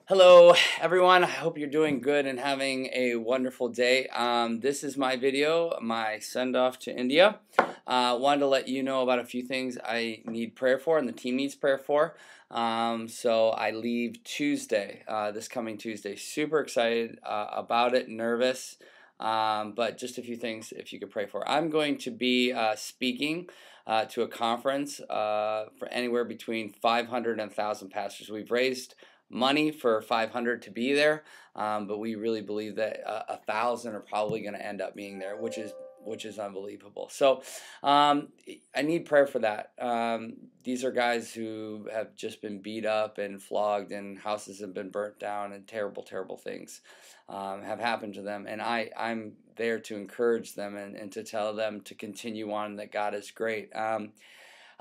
Hello, everyone. I hope you're doing good and having a wonderful day. This is my video, my send off to India. Wanted to let you know about a few things I need prayer for and the team needs prayer for. So I leave Tuesday, this coming Tuesday. Super excited about it, nervous, but just a few things if you could pray for. I'm going to be speaking to a conference for anywhere between 500 and 1,000 pastors. We've raised money for 500 to be there, but we really believe that 1,000 are probably going to end up being there, which is unbelievable. So I need prayer for that. These are guys who have just been beat up and flogged, and houses have been burnt down, and terrible, terrible things have happened to them. And I'm there to encourage them and to tell them to continue on, that God is great.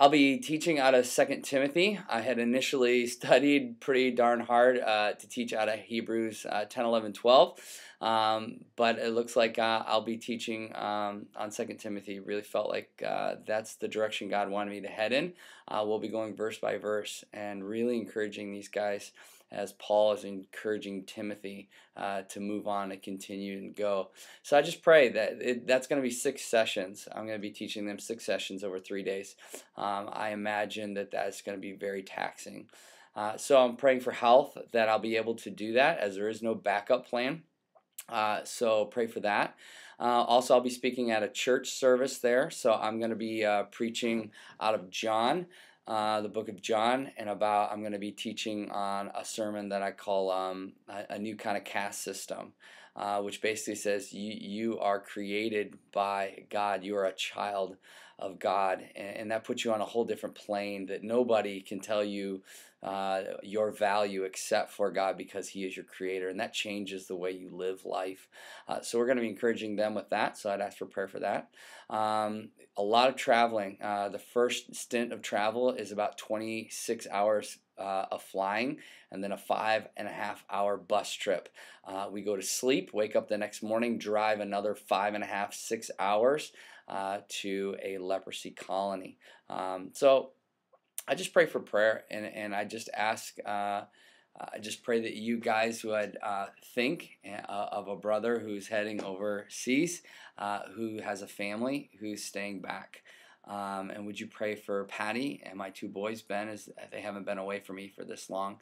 I'll be teaching out of 2 Timothy. I had initially studied pretty darn hard to teach out of Hebrews 10, 11, 12. But it looks like I'll be teaching on 2 Timothy. Really felt like that's the direction God wanted me to head in. We'll be going verse by verse and really encouraging these guys as Paul is encouraging Timothy to move on and continue and go. So I just pray that that's going to be 6 sessions. I'm going to be teaching them 6 sessions over 3 days. I imagine that that's going to be very taxing. So I'm praying for health, that I'll be able to do that, as there is no backup plan. So pray for that. Also, I'll be speaking at a church service there. So I'm going to be preaching out of John, the book of John, and I'm going to be teaching on a sermon that I call a new kind of caste system, which basically says you are created by God. You are a child of God, and that puts you on a whole different plane that nobody can tell you your value except for God, because He is your creator, and that changes the way you live life. So we're going to be encouraging them with that, so I'd ask for prayer for that. A lot of traveling. The first stint of travel is about 26 hours of flying, and then a 5.5-hour bus trip. We go to sleep, wake up the next morning, drive another 5.5, 6 hours to a leprosy colony. So I just pray for prayer, and I just ask, I just pray that you guys would think of a brother who's heading overseas, who has a family who's staying back. And would you pray for Patty and my 2 boys, Ben, as they haven't been away from me for this long.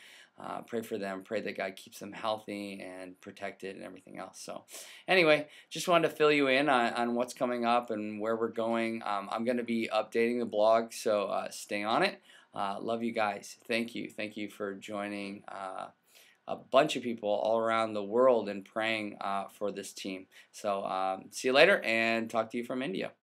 Pray for them. Pray that God keeps them healthy and protected and everything else. So anyway, just wanted to fill you in on what's coming up and where we're going. I'm going to be updating the blog, so stay on it. Love you guys. Thank you. Thank you for joining a bunch of people all around the world and praying for this team. So see you later, and talk to you from India.